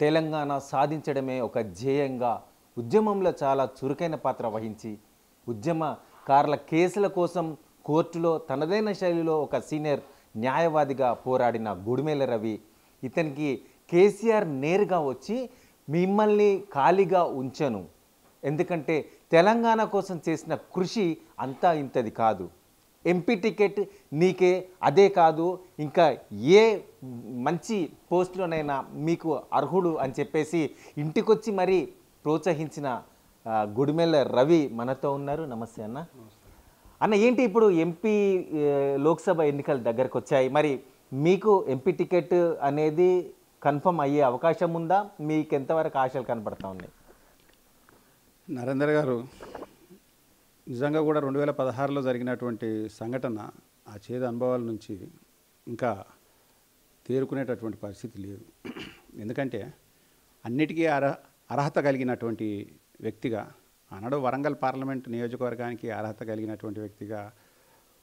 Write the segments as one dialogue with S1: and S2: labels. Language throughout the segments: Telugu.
S1: తెలంగాణ సాధించడమే ఒక ధ్యేయంగా ఉద్యమంలో చాలా చురుకైన పాత్ర వహించి ఉద్యమకారుల కేసుల కోసం కోర్టులో తనదైన శైలిలో ఒక సీనియర్ న్యాయవాదిగా పోరాడిన గుడిమెల రవి ఇతనికి కేసీఆర్ నేరుగా వచ్చి మిమ్మల్ని ఖాళీగా ఉంచను, ఎందుకంటే తెలంగాణ కోసం చేసిన కృషి అంతా ఇంతది కాదు, ఎంపీ టికెట్ నీకే, అదే కాదు ఇంకా ఏ మంచి పోస్టులోనైనా మీకు అర్హుడు అని చెప్పేసి ఇంటికొచ్చి మరీ ప్రోత్సహించిన గుడిమెల రవి మనతో ఉన్నారు. నమస్తే అన్న. అన్న ఏంటి ఇప్పుడు ఎంపీ లోక్సభ ఎన్నికలు దగ్గరకు వచ్చాయి, మరి మీకు ఎంపీ టికెట్ అనేది కన్ఫర్మ్ అయ్యే అవకాశం ఉందా? మీకు ఎంతవరకు ఆశలు కనపడతా ఉన్నాయి?
S2: నరేందర్ గారు, నిజంగా కూడా 2016లో జరిగినటువంటి సంఘటన ఆ చేదు అనుభవాల నుంచి ఇంకా తేరుకునేటటువంటి పరిస్థితి లేదు. ఎందుకంటే అన్నిటికీ అర్హత కలిగినటువంటి వ్యక్తిగా, ఆనాడు వరంగల్ పార్లమెంట్ నియోజకవర్గానికి అర్హత కలిగినటువంటి వ్యక్తిగా,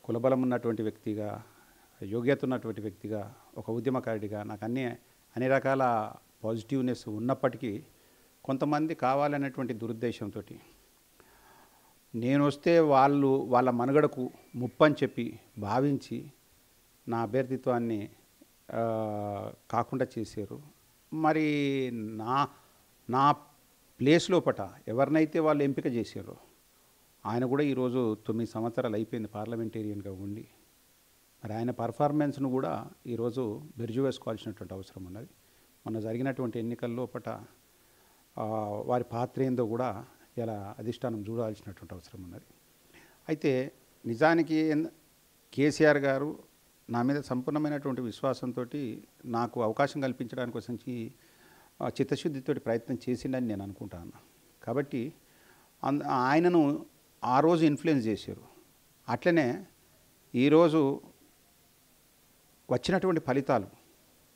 S2: కులబలం ఉన్నటువంటి వ్యక్తిగా, యోగ్యత ఉన్నటువంటి వ్యక్తిగా, ఒక ఉద్యమకారుడిగా నాకు అన్ని రకాల పాజిటివ్నెస్ ఉన్నప్పటికీ కొంతమంది కావాలనేటువంటి దురుద్దేశంతో నేను వస్తే వాళ్ళ మనుగడకు ముప్పని చెప్పి భావించి నా అభ్యర్థిత్వాన్ని కాకుండా చేశారు. మరి నా ప్లేస్ లోపట ఎవరినైతే వాళ్ళు ఎంపిక చేశారో ఆయన కూడా ఈరోజు 9 సంవత్సరాలు అయిపోయింది పార్లమెంటేరియన్గా ఉండి, మరి ఆయన పర్ఫార్మెన్స్ను కూడా ఈరోజు బెర్జు వేసుకోవాల్సినటువంటి అవసరం ఉన్నది. మొన్న జరిగినటువంటి ఎన్నికల్లోపట వారి పాత్ర ఏందో కూడా ఇలా అధిష్టానం చూడాల్సినటువంటి అవసరం ఉన్నది. అయితే నిజానికి కేసీఆర్ గారు నా మీద సంపూర్ణమైనటువంటి విశ్వాసంతో నాకు అవకాశం కల్పించడానికి కోసం చిత్తశుద్ధితో ప్రయత్నం చేసిండని నేను అనుకుంటాను. కాబట్టి ఆయనను ఆ రోజు ఇన్ఫ్లుయెన్స్ చేశారు. అట్లనే ఈరోజు వచ్చినటువంటి ఫలితాలు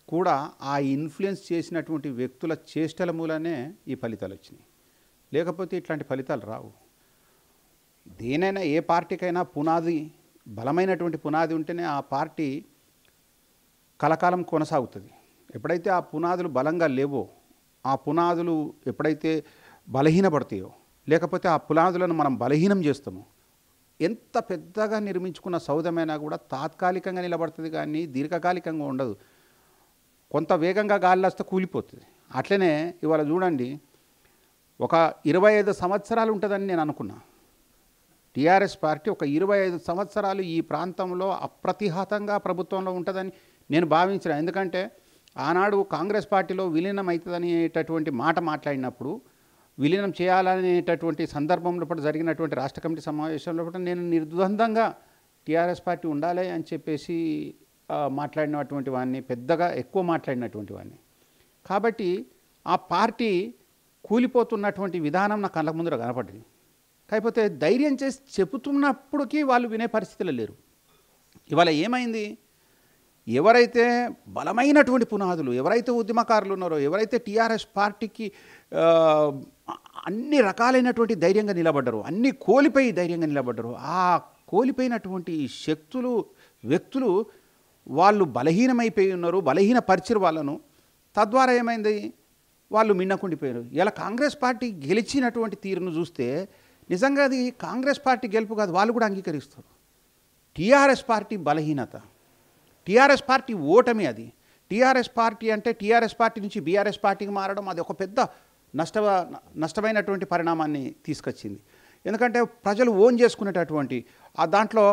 S2: కూడా ఆ ఇన్ఫ్లుయెన్స్ చేసినటువంటి వ్యక్తుల చేష్టల మూలనే ఈ ఫలితాలు వచ్చినాయి. లేకపోతే ఇట్లాంటి ఫలితాలు రావు. దేనైనా ఏ పార్టీకైనా పునాది, బలమైనటువంటి పునాది ఉంటేనే ఆ పార్టీ కలకాలం కొనసాగుతుంది. ఎప్పుడైతే ఆ పునాదులు బలంగా లేవో, ఆ పునాదులు ఎప్పుడైతే బలహీనపడతాయో, లేకపోతే ఆ పునాదులను మనం బలహీనం చేస్తామో, ఎంత పెద్దగా నిర్మించుకున్న సౌధమైనా కూడా తాత్కాలికంగా నిలబడుతుంది కానీ దీర్ఘకాలికంగా ఉండదు. కొంత వేగంగా గాలి వస్తే కూలిపోతుంది. అట్లనే ఇవాళ చూడండి, ఒక 25 సంవత్సరాలు ఉంటుందని నేను అనుకున్నా. టీఆర్ఎస్ పార్టీ ఒక 25 సంవత్సరాలు ఈ ప్రాంతంలో అప్రతిహతంగా ప్రభుత్వంలో ఉంటుందని నేను భావించిన. ఎందుకంటే ఆనాడు కాంగ్రెస్ పార్టీలో విలీనం అవుతుందనేటటువంటి మాట మాట్లాడినప్పుడు, విలీనం చేయాలనేటటువంటి సందర్భంలో జరిగినటువంటి రాష్ట్ర కమిటీ సమావేశంలో నేను నిర్ద్వందంగా టీఆర్ఎస్ పార్టీ ఉండాలి అని చెప్పేసి మాట్లాడినటువంటి వాడిని, పెద్దగా ఎక్కువ మాట్లాడినటువంటి వాడిని. కాబట్టి ఆ పార్టీ కూలిపోతున్నటువంటి విధానం నా కళ్ళ ముందర కనపడింది. కాకపోతే ధైర్యం చేసి చెబుతున్నప్పటికీ వాళ్ళు వినే పరిస్థితిలో లేరు. ఇవాళ ఏమైంది? ఎవరైతే బలమైనటువంటి పునాదులు, ఎవరైతే ఉద్యమకారులు ఉన్నారో, ఎవరైతే టీఆర్ఎస్ పార్టీకి అన్ని రకాలైనటువంటి ధైర్యంగా నిలబడ్డారో, అన్ని కోల్పోయి ధైర్యంగా నిలబడ్డారో, ఆ కోల్పోయినటువంటి శక్తులు, వ్యక్తులు వాళ్ళు బలహీనమైపోయి ఉన్నారు, బలహీనపరిచిరు వాళ్ళను. తద్వారా ఏమైంది? వాళ్ళు మిన్నకుండిపోయారు. ఇలా కాంగ్రెస్ పార్టీ గెలిచినటువంటి తీరును చూస్తే నిజంగా అది కాంగ్రెస్ పార్టీ గెలుపు కాదు, వాళ్ళు కూడా అంగీకరిస్తారు. టీఆర్ఎస్ పార్టీ బలహీనత, టీఆర్ఎస్ పార్టీ ఓటమి. అది టీఆర్ఎస్ పార్టీ అంటే టీఆర్ఎస్ పార్టీ నుంచి బీఆర్ఎస్ పార్టీకి మారడం, అది ఒక పెద్ద నష్టమైనటువంటి పరిణామాన్ని తీసుకొచ్చింది. ఎందుకంటే ప్రజలు ఓన్ చేసుకునేటటువంటి ఆ దాంట్లో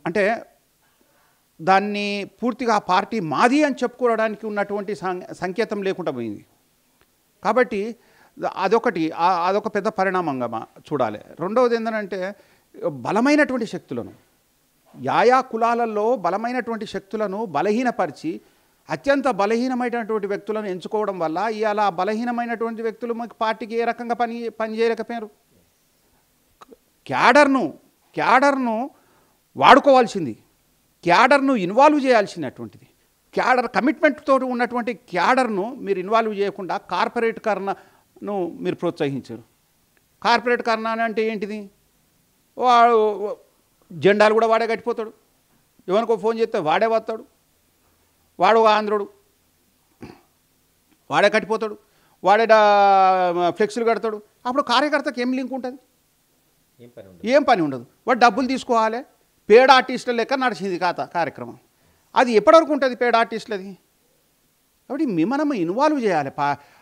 S2: అంటే దాన్ని పూర్తిగా ఆ పార్టీ మాది అని చెప్పుకోవడానికి ఉన్నటువంటి సంకేతం లేకుండా పోయింది. కాబట్టి అదొక పెద్ద పరిణామంగా చూడాలి. రెండవది ఏంటంటే బలమైనటువంటి శక్తులను, యాయా కులాలలో బలమైనటువంటి శక్తులను బలహీనపరిచి అత్యంత బలహీనమైనటువంటి వ్యక్తులను ఎంచుకోవడం వల్ల ఇవాళ బలహీనమైనటువంటి వ్యక్తులు మాకు పార్టీకి ఏ రకంగా పని చేయలేకపోయారు. క్యాడర్ను వాడుకోవాల్సింది, క్యాడర్ను ఇన్వాల్వ్ చేయాల్సినటువంటిది. క్యాడర్ కమిట్మెంట్తో ఉన్నటువంటి క్యాడర్ను మీరు ఇన్వాల్వ్ చేయకుండా కార్పొరేట్కరణను మీరు ప్రోత్సహించారు. కార్పొరేట్కరణ అంటే ఏంటిది? వాడు జెండాలు కూడా వాడే కట్టిపోతాడు, ఎవరికో ఫోన్ చేస్తే వాడే వస్తాడు, వాడు ఆంధ్రుడు. వాడే కట్టిపోతాడు, వాడే ఫ్లెక్స్లు కడతాడు. అప్పుడు కార్యకర్తకి ఏం లింక్ ఉంటుంది? ఏం పని ఉండదు. వాడు డబ్బులు తీసుకోవాలి. పేడ్ ఆర్టిస్టుల లెక్క నడిచింది కార్యక్రమం. అది ఎప్పటివరకు ఉంటుంది పేడ్ ఆర్టిస్టులది? కాబట్టి మనం ఇన్వాల్వ్ చేయాలి.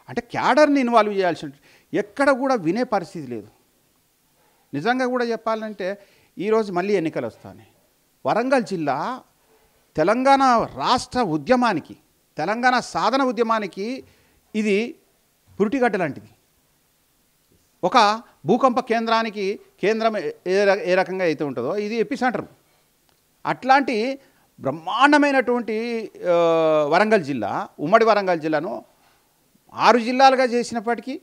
S2: అంటే క్యాడర్ని ఇన్వాల్వ్ చేయాల్సి ఉంటుంది. ఎక్కడ కూడా వినే పరిస్థితి లేదు. నిజంగా కూడా చెప్పాలంటే ఈరోజు మళ్ళీ ఎన్నికలు వస్తాయి. వరంగల్ జిల్లా తెలంగాణ రాష్ట్ర ఉద్యమానికి, తెలంగాణ సాధన ఉద్యమానికి ఇది పురిటిగడ్డ లాంటిది. ఒక భూకంప కేంద్రానికి కేంద్రం ఏ రకంగా అయితే ఉంటుందో ఇది ఎపిసెంటర్. అట్లాంటి బ్రహ్మాండమైనటువంటి వరంగల్ జిల్లా, ఉమ్మడి వరంగల్ జిల్లాను 6 జిల్లాలుగా చేసినప్పటికీ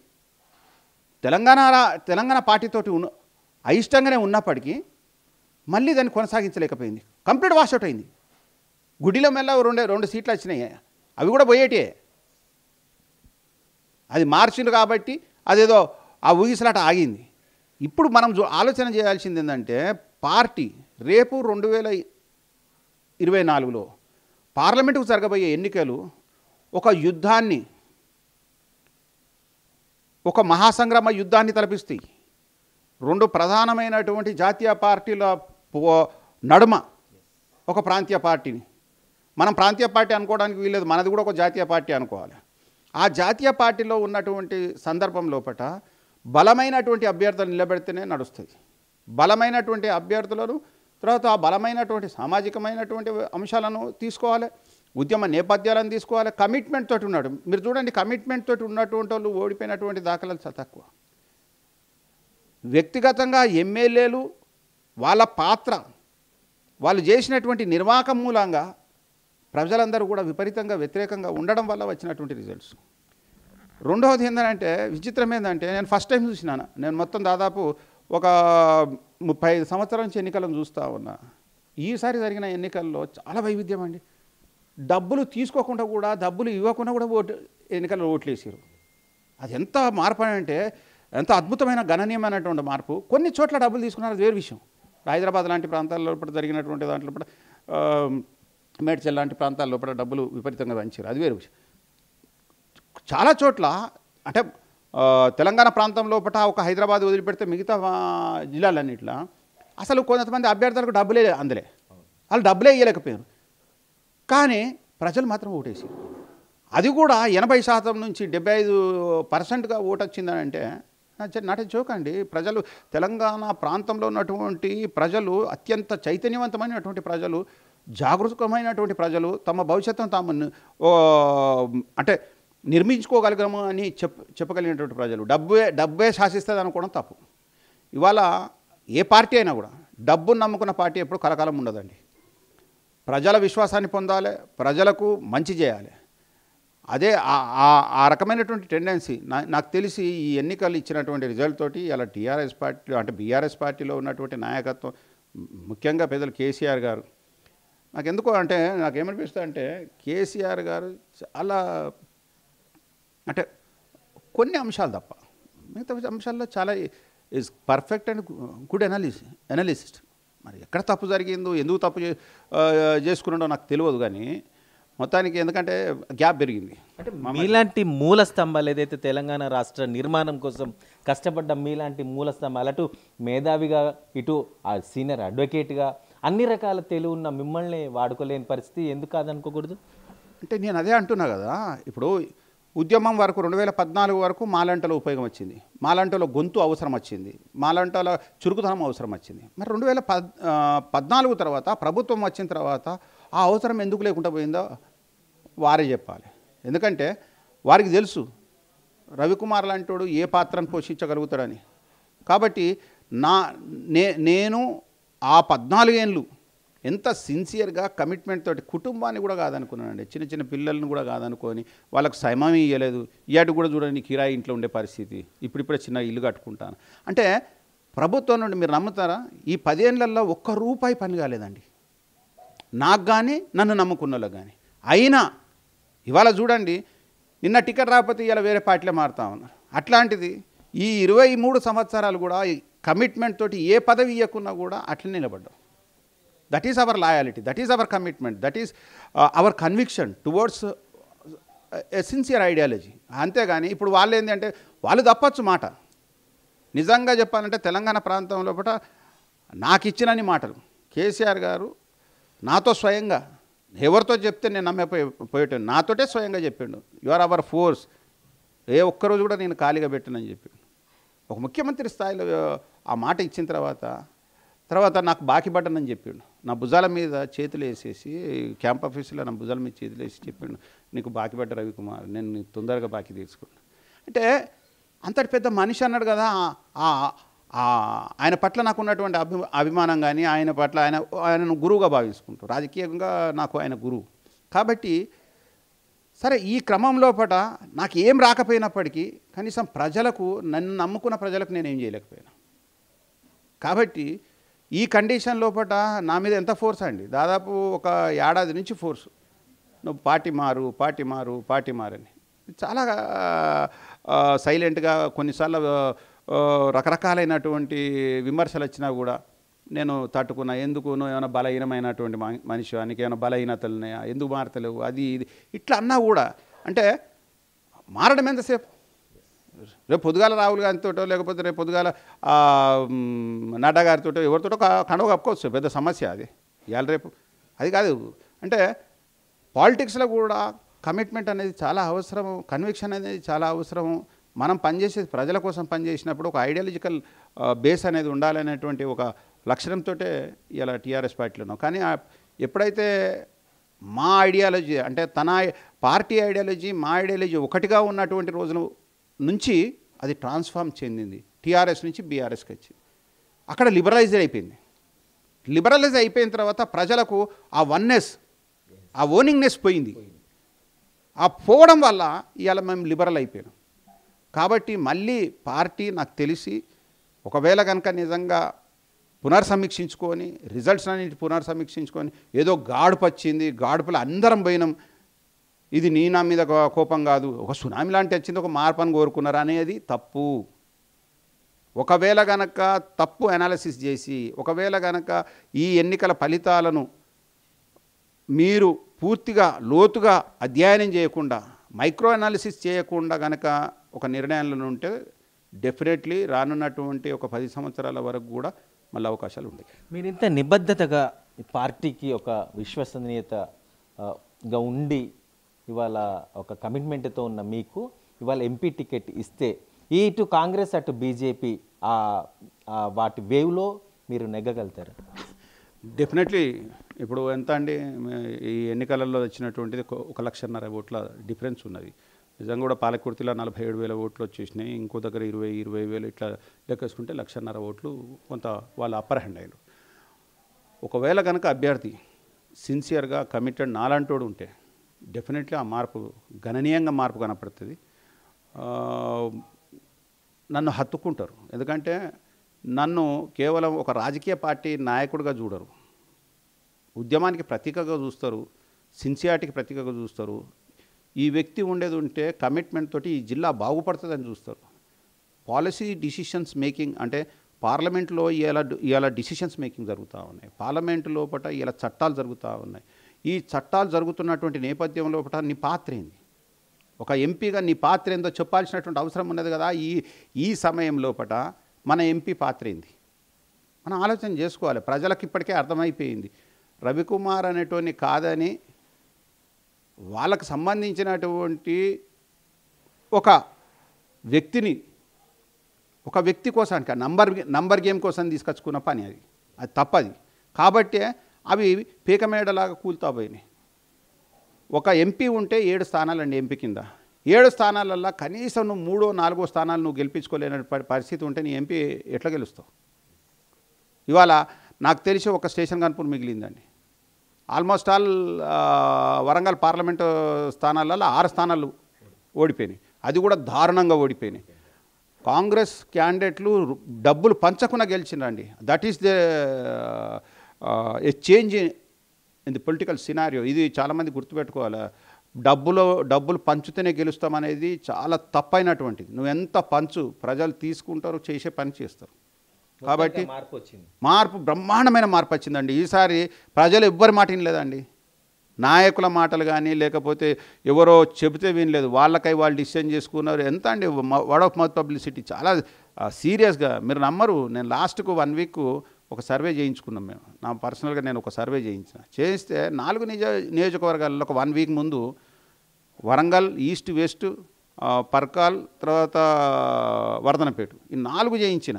S2: తెలంగాణ పార్టీతోటి అయిష్టంగానే ఉన్నప్పటికీ మళ్ళీ దాన్ని కొనసాగించలేకపోయింది. కంప్లీట్ వాషౌట్ అయింది. గుడిలో మెల్ల 2 సీట్లు వచ్చినాయి. అవి కూడా పోయేటే. అది మార్చిండు కాబట్టి అదేదో ఆ ఊగిసలాట ఆగింది. ఇప్పుడు మనం ఆలోచన చేయాల్సింది ఏంటంటే పార్టీ రేపు 2024లో పార్లమెంటుకు జరగబోయే ఎన్నికలు ఒక యుద్ధాన్ని, ఒక మహాసంగ్రామ యుద్ధాన్ని తలపిస్తాయి. 2 ప్రధానమైనటువంటి జాతీయ పార్టీల నడుమ ఒక ప్రాంతీయ పార్టీని, మనం ప్రాంతీయ పార్టీ అనుకోవడానికి వీల్లేదు, మనది కూడా ఒక జాతీయ పార్టీ అనుకోవాలి. ఆ జాతీయ పార్టీలో ఉన్నటువంటి సందర్భం లోపల బలమైనటువంటి అభ్యర్థులు నిలబెడితేనే నడుస్తుంది. బలమైనటువంటి అభ్యర్థులను తర్వాత ఆ బలమైనటువంటి సామాజికమైనటువంటి అంశాలను తీసుకోవాలి, ఉద్యమ నేపథ్యాలను తీసుకోవాలి, కమిట్మెంట్ తోటి ఉన్నాడు. మీరు చూడండి, కమిట్మెంట్ తోటి ఉన్నటువంటి వాళ్ళు ఓడిపోయినటువంటి దాఖలాలు చాలా తక్కువ. వ్యక్తిగతంగా ఎమ్మెల్యేలు వాళ్ళ పాత్ర, వాళ్ళు చేసినటువంటి నిర్వాహకం మూలంగా ప్రజలందరూ కూడా విపరీతంగా వ్యతిరేకంగా ఉండడం వల్ల వచ్చినటువంటి రిజల్ట్స్. రెండవది ఏంటంటే విచిత్రం ఏంటంటే, నేను ఫస్ట్ టైం చూసినాను. నేను మొత్తం దాదాపు ఒక 35 సంవత్సరాల నుంచి ఎన్నికలను చూస్తూ ఉన్నా. ఈసారి జరిగిన ఎన్నికల్లో చాలా వైవిధ్యం అండి. డబ్బులు తీసుకోకుండా కూడా, డబ్బులు ఇవ్వకుండా కూడా ఎన్నికల్లో ఓట్లు వేసారు. అది ఎంత మార్పు అంటే, ఎంత అద్భుతమైన గణనీయమైనటువంటి మార్పు. కొన్ని చోట్ల డబ్బులు తీసుకున్నారు, అది వేరు విషయం. హైదరాబాద్ లాంటి ప్రాంతాల్లో జరిగినటువంటి దాంట్లో మేడ్చల్ లాంటి ప్రాంతాల లోపల డబ్బులు విపరీతంగా పంచారు, అది వేరు విషయం. చాలా చోట్ల అంటే తెలంగాణ ప్రాంతం లోపల ఒక హైదరాబాద్ వదిలిపెడితే మిగతా జిల్లాలన్నింటిలో అసలు కొంతమంది అభ్యర్థులకు డబ్బులే అందలే, వాళ్ళు డబ్బులే ఇవ్వలేకపోయారు. కానీ ప్రజలు మాత్రం ఓటేసారు. అది కూడా 80% నుంచి 75%గా ఓటు వచ్చిందని అంటే నాటే జోక్ అండి. ప్రజలు తెలంగాణ ప్రాంతంలో ఉన్నటువంటి ప్రజలు అత్యంత చైతన్యవంతమైనటువంటి ప్రజలు, జాగృతమైనటువంటి ప్రజలు, తమ భవిష్యత్తును తాము అంటే నిర్మించుకోగలిగాము అని చెప్పగలిగినటువంటి ప్రజలు. డబ్బే శాసిస్తుంది అనుకోవడం తప్పు. ఇవాళ ఏ పార్టీ అయినా కూడా డబ్బును నమ్ముకున్న పార్టీ ఎప్పుడు కలకాలం ఉండదండి. ప్రజల విశ్వాసాన్ని పొందాలి, ప్రజలకు మంచి చేయాలి. అదే ఆ రకమైనటువంటి టెండెన్సీ నాకు తెలిసి ఈ ఎన్నికలు ఇచ్చినటువంటి రిజల్ట్ తోటి అలా టీఆర్ఎస్ పార్టీలో అంటే బీఆర్ఎస్ పార్టీలో ఉన్నటువంటి నాయకత్వం, ముఖ్యంగా పెద్దలు కేసీఆర్ గారు, నాకు ఎందుకో అంటే నాకేమనిపిస్తుంది అంటే కేసీఆర్ గారు చాలా అంటే కొన్ని అంశాలు తప్ప మిగతా అంశాల్లో చాలా ఈజ్ పర్ఫెక్ట్ అండ్ గుడ్ ఎనాలిసిస్ట్. మరి ఎక్కడ తప్పు జరిగిందో, ఎందుకు తప్పు చేసుకున్నాడో నాకు తెలియదు. కానీ మొత్తానికి ఎందుకంటే గ్యాప్ పెరిగింది.
S1: అంటే మీలాంటి మూల స్తంభాలు ఏదైతే తెలంగాణ రాష్ట్ర నిర్మాణం కోసం కష్టపడ్డ మీలాంటి మూల స్తంభాలు, అటు మేధావిగా ఇటు సీనియర్ అడ్వకేట్గా అన్ని రకాల తెలివి ఉన్న మిమ్మల్ని వాడుకోలేని పరిస్థితి ఎందుకు కాదనుకోకూడదు?
S2: అంటే నేను అదే అంటున్నా కదా, ఇప్పుడు ఉద్యమం వరకు 2014 వరకు మాలంటలో ఉపయోగం వచ్చింది, మాలంటలో గొంతు అవసరం వచ్చింది, మాలంటలో చురుకుతనం అవసరం వచ్చింది. మరి 2014 తర్వాత ప్రభుత్వం వచ్చిన తర్వాత ఆ అవసరం ఎందుకు లేకుండా పోయిందో వారే చెప్పాలి. ఎందుకంటే వారికి తెలుసు రవికుమార్ లాంటోడు ఏ పాత్రను పోషించగలుగుతాడని. కాబట్టి నేను ఆ 14 ఏళ్ళు ఎంత సిన్సియర్గా కమిట్మెంట్ తోటి కుటుంబాన్ని కూడా కాదనుకున్నానండి, చిన్న చిన్న పిల్లల్ని కూడా కాదనుకొని వాళ్ళకు సమయం ఇవ్వలేదు. ఇయాటి కూడా చూడండి కిరాయి ఇంట్లో ఉండే పరిస్థితి, ఇప్పుడిప్పుడే చిన్న ఇల్లు కట్టుకుంటాను అంటే ప్రభుత్వం నుండి మీరు నమ్ముతారా? ఈ 10 ఏళ్లలో ₹1 పని కాలేదండి నాకు కానీ నన్ను నమ్ముకున్న వాళ్ళకి కానీ. అయినా ఇవాళ చూడండి, నిన్న టికెట్ రాకపోతే ఇవాళ వేరే పార్టీలో మారుతా ఉన్నారు. అట్లాంటిది ఈ 23 సంవత్సరాలు కూడా కమిట్మెంట్ తోటి ఏ పదవి ఇవ్వకున్నా కూడా అట్లనే నిలబడ్డాం. That is our loyalty, that is our commitment, that is our conviction towards sincere ideology. అంతేగాని ఇప్పుడు వాళ్ళు ఏంటంటే వాళ్ళు తప్పచ్చు మాట. నిజంగా చెప్పాలంటే తెలంగాణ ప్రాంతం లోపల నాకు ఇచ్చినన్ని మాటలు కేసీఆర్ గారు నాతో స్వయంగా, ఎవరితో చెప్తే నేను పోయేటాను, నాతోటే స్వయంగా చెప్పిండు, యు ఆర్ అవర్ ఫోర్స్, ఏ ఒక్కరోజు కూడా నేను ఖాళీగా పెట్టానని చెప్పిండు. ఒక ముఖ్యమంత్రి స్థాయిలో ఆ మాట ఇచ్చిన తర్వాత నాకు బాకీ పడ్డానని చెప్పిండు. నా భుజాల మీద చేతులు వేసేసి, క్యాంప్ ఆఫీసులో నా భుజాల మీద చేతులు వేసి చెప్పిండు, నీకు బాకీ పడ్డ రవికుమార్, నేను నీకు తొందరగా బాకీ తీసుకున్నాను. అంటే అంతటి పెద్ద మనిషి అన్నాడు కదా. ఆయన పట్ల నాకు ఉన్నటువంటి అభిమానం కానీ, ఆయన పట్ల ఆయనను గురువుగా భావించుకుంటాను. రాజకీయంగా నాకు ఆయన గురువు కాబట్టి. సరే, ఈ క్రమంలో నాకు ఏం రాకపోయినప్పటికీ కనీసం ప్రజలకు, నన్ను నమ్ముకున్న ప్రజలకు నేనేం చేయలేకపోయాను. కాబట్టి ఈ కండిషన్ లోపల నా మీద ఎంత ఫోర్స్ అండి, దాదాపు ఒక ఏడాది నుంచి ఫోర్సు, నువ్వు పార్టీ మారని. చాలా సైలెంట్గా, కొన్నిసార్లు రకరకాలైనటువంటి విమర్శలు వచ్చినా కూడా నేను తట్టుకున్నా. ఎందుకు, నువ్వు ఏమైనా బలహీనమైనటువంటి మనిషి, నీకు ఏమైనా బలహీనతలు ఉన్నాయా, ఎందుకు మారతలేవు, అది ఇది ఇట్లా అన్నా కూడా, అంటే మారడం ఎంతసేపు, రేపు పొద్దుగాల రాహుల్ గాంధీతోటో లేకపోతే రేపు పొద్దుగాల నడ్డా గారితోటో ఎవరితోటో కండవ కప్పుకోవచ్చు, పెద్ద సమస్య అది ఇవాళ రేపు. అది కాదు, అంటే పాలిటిక్స్లో కూడా కమిట్మెంట్ అనేది చాలా అవసరం, కన్విక్షన్ అనేది చాలా అవసరం. మనం పనిచేసేది ప్రజల కోసం పనిచేసినప్పుడు ఒక ఐడియాలజికల్ బేస్ అనేది ఉండాలనేటువంటి ఒక లక్షణంతో ఇలా టీఆర్ఎస్ పార్టీలో ఉన్నాం. కానీ ఎప్పుడైతే మా ఐడియాలజీ, అంటే తన పార్టీ ఐడియాలజీ మా ఐడియాలజీ ఒకటిగా ఉన్నటువంటి రోజుల నుంచి అది ట్రాన్స్ఫార్మ్ చెందింది. టీఆర్ఎస్ నుంచి బీఆర్ఎస్కి వచ్చింది. అక్కడ లిబరలైజ్ అయిపోయింది. లిబరలైజ్ అయిపోయిన తర్వాత ప్రజలకు ఆ వన్నెస్, ఆ ఓనింగ్నెస్ పోయింది. ఆ పోవడం వల్ల ఇవాళ మేము లిబరల్ అయిపోయాం. కాబట్టి మళ్ళీ పార్టీ నాకు తెలిసి ఒకవేళ కనుక నిజంగా పునర్సమీక్షించుకొని, రిజల్ట్స్ అన్నింటి పునర్సమీక్షించుకొని, ఏదో గాడుపు వచ్చింది, గాడుపులో అందరం పోయినాం, ఇది నీ నా మీద కోపం కాదు, ఒక సునామీ లాంటి వచ్చింది, ఒక మార్పుని కోరుకున్నారు అనేది తప్పు. ఒకవేళ గనక తప్పు అనాలిసిస్ చేసి, ఒకవేళ గనక ఈ ఎన్నికల ఫలితాలను మీరు పూర్తిగా లోతుగా అధ్యయనం చేయకుండా, మైక్రో అనాలిసిస్ చేయకుండా గనక ఒక నిర్ణయంలో ఉంటే డెఫినెట్లీ రానున్నటువంటి ఒక 10 సంవత్సరాల వరకు కూడా మళ్ళీ అవకాశాలు ఉంటాయి.
S1: మీరు ఇంత నిబద్ధతగా పార్టీకి ఒక విశ్వసనీయతగా ఉండి ఇవాళ ఒక కమిట్మెంట్తో ఉన్న మీకు ఇవాళ ఎంపీ టికెట్ ఇస్తే ఇటు కాంగ్రెస్ అటు బీజేపీ వాటి వేవ్లో మీరు నెగ్గగలుగుతారు?
S2: డెఫినెట్లీ. ఇప్పుడు ఎంత అండి, ఈ ఎన్నికలలో వచ్చినటువంటిది 1,50,000 ఓట్ల డిఫరెన్స్ ఉన్నది. నిజంగా కూడా పాలకుర్తిలో 47,000 ఓట్లు వచ్చేసినాయి, ఇంకో దగ్గర 20,000 ఇట్లా లెక్కేసుకుంటే 1,50,000 ఓట్లు కొంత వాళ్ళ అప్పర్ హ్యాండ్ అయ్యారు. ఒకవేళ కనుక అభ్యర్థి సిన్సియర్గా కమిటెడ్ నాలంటోడు ఉంటే డెఫినెట్లీ ఆ మార్పు, గణనీయంగా మార్పు కనపడుతుంది. నన్ను హత్తుకుంటారు, ఎందుకంటే నన్ను కేవలం ఒక రాజకీయ పార్టీ నాయకుడిగా చూడరు, ఉద్యమానికి ప్రతీకగా చూస్తారు, సిన్సియారిటీకి ప్రతీకగా చూస్తారు. ఈ వ్యక్తి ఉండేది ఉంటే కమిట్మెంట్ తోటి ఈ జిల్లా బాగుపడుతుందని చూస్తారు. పాలసీ డిసిషన్స్ మేకింగ్, అంటే పార్లమెంట్లో ఇవాళ డిసిషన్స్ మేకింగ్ జరుగుతూ ఉన్నాయి, పార్లమెంటు లోపల ఇలా చట్టాలు జరుగుతూ ఉన్నాయి. ఈ చట్టాలు జరుగుతున్నటువంటి నేపథ్యం లోపల నీ పాత్ర ఏంది, ఒక ఎంపీగా నీ పాత్ర ఏందో చెప్పాల్సినటువంటి అవసరం ఉన్నది కదా. ఈ సమయం లోపల మన ఎంపీ పాత్ర ఏంది మనం ఆలోచన చేసుకోవాలి. ప్రజలకు ఇప్పటికే అర్థమైపోయింది, రవికుమార్ అనేటువంటి కాదని వాళ్ళకు సంబంధించినటువంటి ఒక వ్యక్తి కోసానికి నంబర్ గేమ్ కోసం తీసుకొచ్చుకున్న పని అది తప్పది. కాబట్టి అవి పీకమేడలాగా కూలుతా పోయినాయి. ఒక ఎంపీ ఉంటే 7 స్థానాలండి ఎంపీ కింద. 7 స్థానాలల్లో కనీసం నువ్వు 3ో 4ో స్థానాలు నువ్వు గెలిపించుకోలేని పరిస్థితి ఉంటే నీ ఎంపీ ఎట్లా గెలుస్తావు? ఇవాళ నాకు తెలిసి ఒక స్టేషన్ కనుపూర్ మిగిలిందండి. ఆల్మోస్ట్ ఆల్ వరంగల్ పార్లమెంటు స్థానాలలో 6 స్థానాలు ఓడిపోయినాయి, అది కూడా దారుణంగా ఓడిపోయినాయి. కాంగ్రెస్ క్యాండిడేట్లు డబ్బులు పంచకుండా గెలిచిండండి. That is the a change in the political scenario. ఇది చాలామంది గుర్తుపెట్టుకోవాలి. డబ్బులు పంచుతూనే గెలుస్తామనేది చాలా తప్పైనటువంటిది. నువ్వు ఎంత పంచు, ప్రజలు తీసుకుంటారు, చేసే పని చేస్తారు. కాబట్టి మార్పు బ్రహ్మాండమైన మార్పు వచ్చిందండి. ఈసారి ప్రజలు ఎవ్వరి మాట వినలేదండి. నాయకుల మాటలు కానీ లేకపోతే ఎవరో చెబితే వినలేదు, వాళ్ళకై వాళ్ళు డిసిషన్ చేసుకున్నారు. ఎంత అండి వర్డ్ ఆఫ్ మౌత్ పబ్లిసిటీ చాలా సీరియస్గా. మీరు నమ్మరు, నేను లాస్ట్కు 1 వీక్ ఒక సర్వే చేయించుకున్నాం మేము. నా పర్సనల్గా నేను ఒక సర్వే చేయిస్తే 4 నియోజకవర్గాల్లో ఒక 1 వీక్ ముందు వరంగల్, ఈస్ట్, వెస్ట్, పర్కాల్, తర్వాత వర్ధనపేట, ఈ 4 చేయించిన.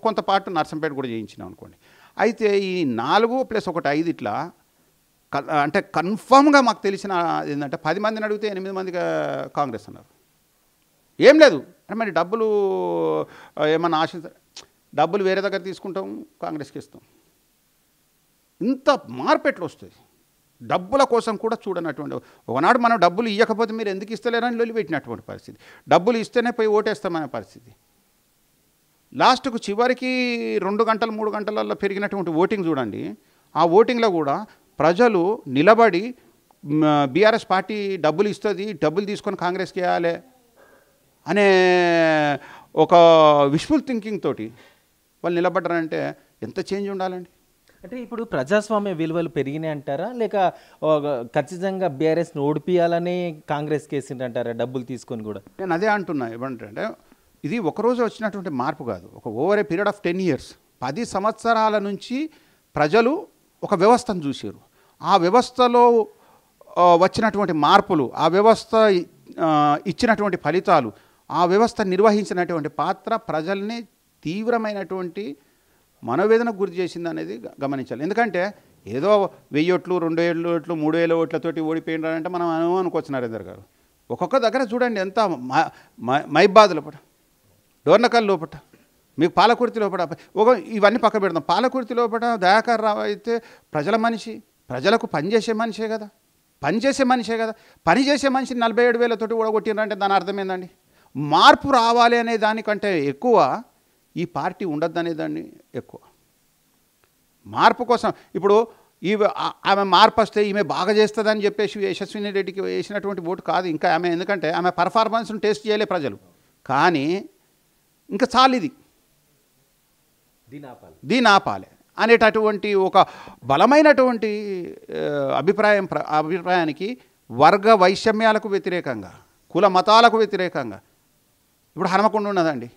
S2: కొంత పాటు నర్సంపేట కూడా చేయించినాం అనుకోండి. అయితే ఈ 4 + 1 5 ఇట్లా అంటే కన్ఫామ్గా మాకు తెలిసిన ఏంటంటే 10 మందిని అడిగితే 8 మంది కాంగ్రెస్ అన్నారు. ఏం లేదు అంటే మరి డబ్బులు ఏమన్నా ఆశించారు, డబ్బులు వేరే దగ్గర తీసుకుంటాం, కాంగ్రెస్కి ఇస్తాం. ఇంత మార్పు ఎట్లా వస్తుంది? డబ్బుల కోసం కూడా చూడనటువంటి, ఒకనాడు మనం డబ్బులు ఇవ్వకపోతే మీరు ఎందుకు ఇస్తలేరని లొలిపెట్టినటువంటి పరిస్థితి, డబ్బులు ఇస్తేనే పోయి ఓటేస్తామనే పరిస్థితి. లాస్ట్కు చివరికి 2 గంటలు 3 గంటలలో పెరిగినటువంటి ఓటింగ్ చూడండి. ఆ ఓటింగ్లో కూడా ప్రజలు నిలబడి బీఆర్ఎస్ పార్టీ డబ్బులు ఇస్తుంది, డబ్బులు తీసుకొని కాంగ్రెస్కి వేయాలి అనే ఒక విష్ఫుల్ థింకింగ్ తోటి వాళ్ళు నిలబడ్డారంటే ఎంత చేంజ్ ఉండాలండి.
S1: అంటే ఇప్పుడు ప్రజాస్వామ్య విలువలు పెరిగినాయి అంటారా, లేక ఖచ్చితంగా బీఆర్ఎస్ని ఓడిపియాలని కాంగ్రెస్ కేసిందంటారా డబ్బులు తీసుకొని కూడా?
S2: నేను అదే అంటున్నా. ఏమంటే ఇది ఒకరోజు వచ్చినటువంటి మార్పు కాదు, ఒక over a period of 10 years 10 సంవత్సరాల నుంచి ప్రజలు ఒక వ్యవస్థను చూసారు. ఆ వ్యవస్థలో వచ్చినటువంటి మార్పులు, ఆ వ్యవస్థ ఇచ్చినటువంటి ఫలితాలు, ఆ వ్యవస్థ నిర్వహించినటువంటి పాత్ర ప్రజల్ని తీవ్రమైనటువంటి మనోవేదనకు గురి చేసింది అనేది గమనించాలి. ఎందుకంటే ఏదో 1000 ఓట్లు, 2000 ఓట్లు, 3000 ఓట్లతోటి ఓడిపోయినారంటే మనం అనుకోవచ్చు నరేందర్ గారు. ఒక్కొక్క దగ్గర చూడండి ఎంత మైబాద్ లోపల, డోర్నకల్ లోపల, మీకు పాలకుర్తి లోపల, ఇవన్నీ పక్క పెడదాం. పాలకుర్తి లోపల దయాకర్ రావు అయితే ప్రజల మనిషి, ప్రజలకు పనిచేసే మనిషే కదా, పనిచేసే మనిషిని 47,000తోటి ఓడగొట్టినారంటే దాని అర్థం ఏందండి? మార్పు రావాలి అనే దానికంటే ఎక్కువ ఈ పార్టీ ఉండొద్దనే దాన్ని ఎక్కువ. మార్పు కోసం ఇప్పుడు ఆమె మార్పు వస్తే ఈమె బాగా చేస్తుందని చెప్పేసి యశస్విని రెడ్డికి వేసినటువంటి ఓటు కాదు ఇంకా ఆమె, ఎందుకంటే ఆమె పర్ఫార్మెన్స్ను టేస్ట్ చేయలే ప్రజలు. కానీ ఇంకా చాలు, ఇది దీని ఆపాలి అనేటటువంటి ఒక బలమైనటువంటి అభిప్రాయానికి వర్గ వైషమ్యాలకు వ్యతిరేకంగా, కుల మతాలకు వ్యతిరేకంగా ఇప్పుడు హనుమకొండ ఉన్నదండి,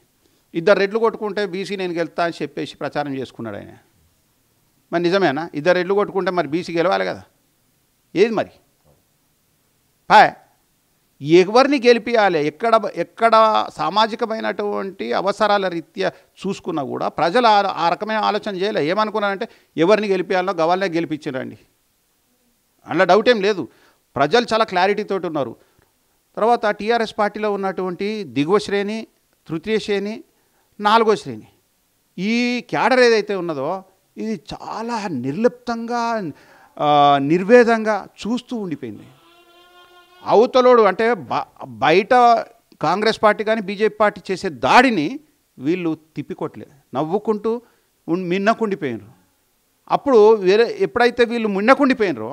S2: 2 రెడ్లు కొట్టుకుంటే బీసీ నేను గెలుస్తా అని చెప్పేసి ప్రచారం చేసుకున్నాడు ఆయన. మరి నిజమేనా? 2 రెడ్లు కొట్టుకుంటే మరి బీసీ గెలవాలి కదా, ఏది మరి? ఎవరిని గెలిపియాలి? ఎక్కడ సామాజికమైనటువంటి అవసరాల రీత్యా చూసుకున్నా కూడా ప్రజలు ఆ రకమైన ఆలోచన చేయలే. ఏమనుకున్నారంటే ఎవరిని గెలిపియాలో గవర్నే గెలిపించారండి, అందులో డౌట్ ఏం లేదు. ప్రజలు చాలా క్లారిటీతో ఉన్నారు. తర్వాత టీఆర్ఎస్ పార్టీలో ఉన్నటువంటి దిగువ శ్రేణి, తృతీయ శ్రేణి, 4వ శ్రేణి, ఈ క్యాడర్ ఏదైతే ఉన్నదో ఇది చాలా నిర్లిప్తంగా, నిర్వేదంగా చూస్తూ ఉండిపోయింది. అవతలోడు అంటే బయట కాంగ్రెస్ పార్టీ కానీ బీజేపీ పార్టీ చేసే దాడిని వీళ్ళు తిప్పికొట్టలేదు, నవ్వుకుంటూ మిన్నకుండిపోయినరు. అప్పుడు ఎప్పుడైతే వీళ్ళు మిన్నకుండిపోయినరో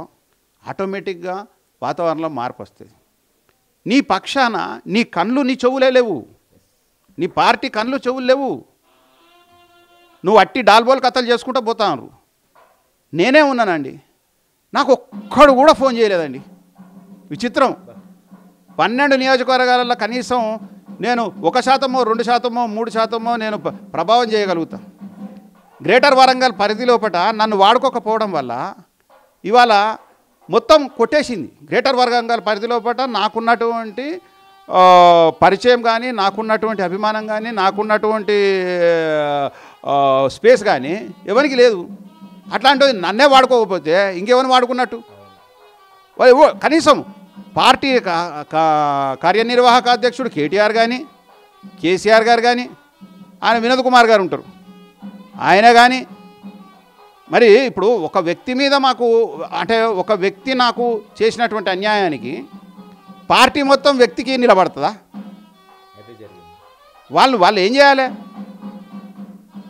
S2: ఆటోమేటిక్గా వాతావరణంలో మార్పు వస్తుంది. నీ పక్షాన నీ కళ్ళు నీ చెవులే లేవు, నీ పార్టీ కళ్ళు చెవులు లేవు, నువ్వు అట్టి డాల్బోల్ కథలు చేసుకుంటూ పోతాను. నేనే ఉన్నానండి, నాకు ఒక్కడు కూడా ఫోన్ చేయలేదండి. విచిత్రం. 12 నియోజకవర్గాలలో కనీసం నేను 1%, 2%, 3% నేను ప్రభావం చేయగలుగుతాను. గ్రేటర్ వరంగల్ పరిధి లోపల నన్ను వాడుకోకపోవడం వల్ల ఇవాళ మొత్తం కొట్టేసింది. గ్రేటర్ వరంగల్ పరిధి లోపల నాకున్నటువంటి పరిచయం కానీ, నాకున్నటువంటి అభిమానం కానీ, నాకున్నటువంటి స్పేస్ కానీ ఎవరికి లేదు. అట్లాంటిది నన్నే వాడుకోకపోతే ఇంకెవరిని వాడుకున్నట్టు? కనీసం పార్టీ కార్యనిర్వాహక అధ్యక్షుడు కేటీఆర్ కానీ, కేసీఆర్ గారు కానీ, ఆయన వినోద్ కుమార్ గారు ఉంటారు, ఆయన కానీ, మరి ఇప్పుడు ఒక వ్యక్తి మీద మాకు అంటే ఒక వ్యక్తి నాకు చేసినటువంటి అన్యాయానికి పార్టీ మొత్తం వ్యక్తికి నిలబడుతుందా? వాళ్ళు ఏం చేయాలి?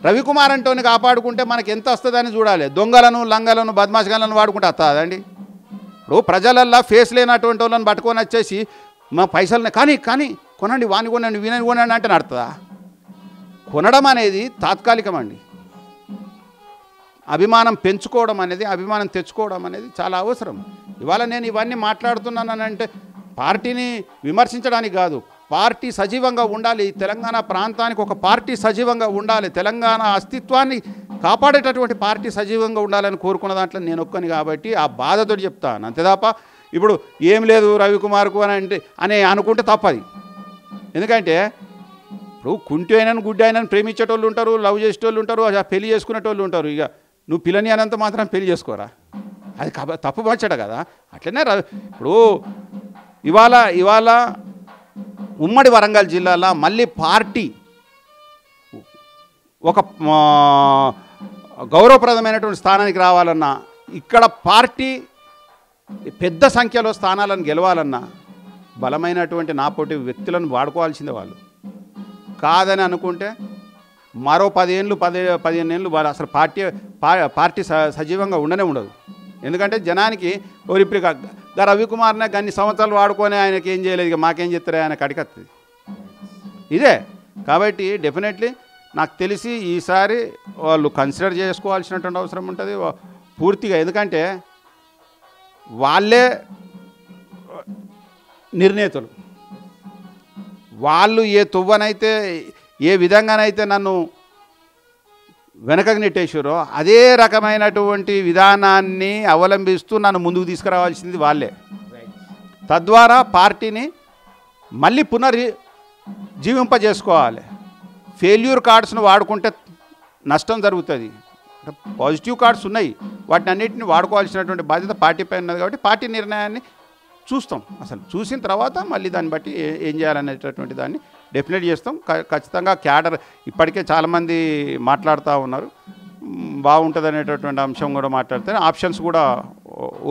S2: రవికుమార్ అంటోని కాపాడుకుంటే మనకి ఎంత వస్తుందని చూడాలి. దొంగలను, లంగలను, బద్మాషగాలను వాడుకుంటే వస్తుందండి. ఇప్పుడు ప్రజలల్లో ఫేస్ లేనటువంటి వాళ్ళని పట్టుకొని వచ్చేసి మా పైసలని కానీ కొనండి, వాని కొనండి, వీనని కొనండి అంటే నడుతుందా? కొనడం అనేది తాత్కాలికమండి. అభిమానం పెంచుకోవడం అనేది, అభిమానం తెచ్చుకోవడం అనేది చాలా అవసరం. ఇవాళ నేను ఇవన్నీ మాట్లాడుతున్నానంటే పార్టీని విమర్శించడానికి కాదు, పార్టీ సజీవంగా ఉండాలి, తెలంగాణ ప్రాంతానికి ఒక పార్టీ సజీవంగా ఉండాలి, తెలంగాణ అస్తిత్వాన్ని కాపాడేటటువంటి పార్టీ సజీవంగా ఉండాలని కోరుకున్న దాంట్లో నేను ఒక్కని కాబట్టి ఆ బాధతో చెప్తాను. అంతే తప్ప ఇప్పుడు ఏం లేదు రవికుమార్కు అని అనుకుంటే తప్పది. ఎందుకంటే ఇప్పుడు కుంటి అయినను గుడ్డి అయినను ప్రేమించేటోళ్ళు ఉంటారు, లవ్ చేసేటోళ్ళు ఉంటారు, పెళ్లి చేసుకునేటోళ్ళు ఉంటారు. ఇక నువ్వు పిల్లని అనంత మాత్రం పెళ్లి చేసుకోరా, అది తప్పు పంచట కదా. అట్లనే ఇప్పుడు ఇవాళ ఉమ్మడి వరంగల్ జిల్లాలో మళ్ళీ పార్టీ ఒక గౌరవప్రదమైనటువంటి స్థానానికి రావాలన్నా, ఇక్కడ పార్టీ పెద్ద సంఖ్యలో స్థానాలను గెలవాలన్నా బలమైనటువంటి నాపోటి వ్యక్తులను వాడుకోవాల్సిందే. వాళ్ళు కాదని అనుకుంటే మరో 15 ఏళ్ళు వాళ్ళు అసలు పార్టీ సజీవంగా ఉండనే ఉండదు. ఎందుకంటే జనానికి ఇప్పుడు రవికుమార్నే అన్ని సంవత్సరాలు వాడుకొని ఆయనకి ఏం చేయలేదు, ఇక మాకేం చెప్తారు ఆయన కడికత్తుంది ఇదే. కాబట్టి డెఫినెట్లీ నాకు తెలిసి ఈసారి వాళ్ళు కన్సిడర్ చేసుకోవాల్సినటువంటి అవసరం ఉంటుంది పూర్తిగా. ఎందుకంటే వాళ్ళే నిర్ణేతలు, వాళ్ళు ఏ తువ్వనైతే ఏ విధంగానైతే నన్ను వెనకకు నెట్టేశారో అదే రకమైనటువంటి విధానాన్ని అవలంబిస్తూ నన్ను ముందుకు తీసుకురావాల్సింది వాళ్ళే. తద్వారా పార్టీని మళ్ళీ జీవింపజేసుకోవాలి. ఫెయిల్యూర్ కార్డ్స్ను వాడుకుంటే నష్టం జరుగుతుంది. పాజిటివ్ కార్డ్స్ ఉన్నాయి, వాటిని అన్నింటిని వాడుకోవాల్సినటువంటి బాధ్యత పార్టీ పైన ఉన్నది. కాబట్టి పార్టీ నిర్ణయాన్ని చూస్తాం, అసలు చూసిన తర్వాత మళ్ళీ దాన్ని బట్టి ఏం చేయాలనేటటువంటి దాన్ని డెఫినెట్ చేస్తాం. ఖచ్చితంగా క్యాడర్ ఇప్పటికే చాలామంది మాట్లాడుతూ ఉన్నారు, బాగుంటుంది అనేటటువంటి అంశం కూడా మాట్లాడితే ఆప్షన్స్ కూడా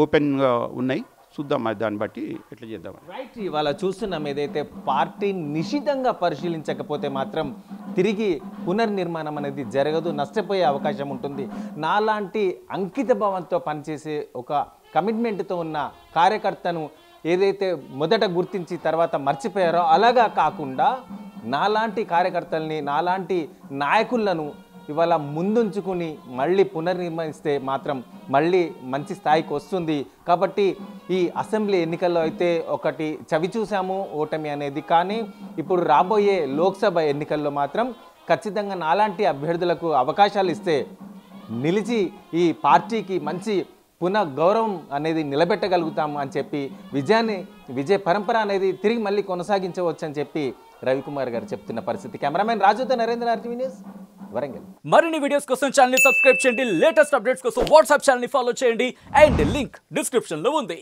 S2: ఓపెన్గా ఉన్నాయి. చూద్దాం మరి దాన్ని బట్టి ఎట్లా చేద్దాం.
S1: రైట్, ఇవాళ చూస్తున్నాం ఏదైతే పార్టీ నిశితంగా పరిశీలించకపోతే మాత్రం తిరిగి పునర్నిర్మాణం అనేది జరగదు, నష్టపోయే అవకాశం ఉంటుంది. నాలాంటి అంకిత భావంతో పనిచేసే ఒక కమిట్మెంట్తో ఉన్న కార్యకర్తను ఏదైతే మొదట గుర్తించి తర్వాత మర్చిపోయారో అలాగా కాకుండా నాలాంటి కార్యకర్తల్ని, నాలాంటి నాయకులను ఇవాళ ముందుంచుకుని మళ్ళీ పునర్నిర్మిస్తే మాత్రం మళ్ళీ మంచి స్థాయికి వస్తుంది. కాబట్టి ఈ అసెంబ్లీ ఎన్నికల్లో అయితే ఒకటి చవి చూసాము ఓటమి అనేది, కానీ ఇప్పుడు రాబోయే లోక్సభ ఎన్నికల్లో మాత్రం ఖచ్చితంగా నాలాంటి అభ్యర్థులకు అవకాశాలు ఇస్తే నిలిచి ఈ పార్టీకి మంచి గౌరవం అనేది నిలబెట్టగలుగుతాం అని చెప్పి విజయ పరంపర అనేది తిరిగి మళ్ళీ కొనసాగించవచ్చు అని చెప్పి రవికుమార్ గారు చెప్తున్న పరిస్థితి. కెమెరామెన్ రాజుతో నరేంద్ర, RTV న్యూస్, వరంగల్.
S3: మరిన్ని వీడియోస్ కోసం ఛానల్ ని సబ్స్క్రైబ్ చేయండి, లేటెస్ట్ అప్డేట్స్ కోసం వాట్సాప్ ఛానల్ ని ఫాలో చేయండి, అండ్ లింక్ డిస్క్రిప్షన్ లో ఉంది.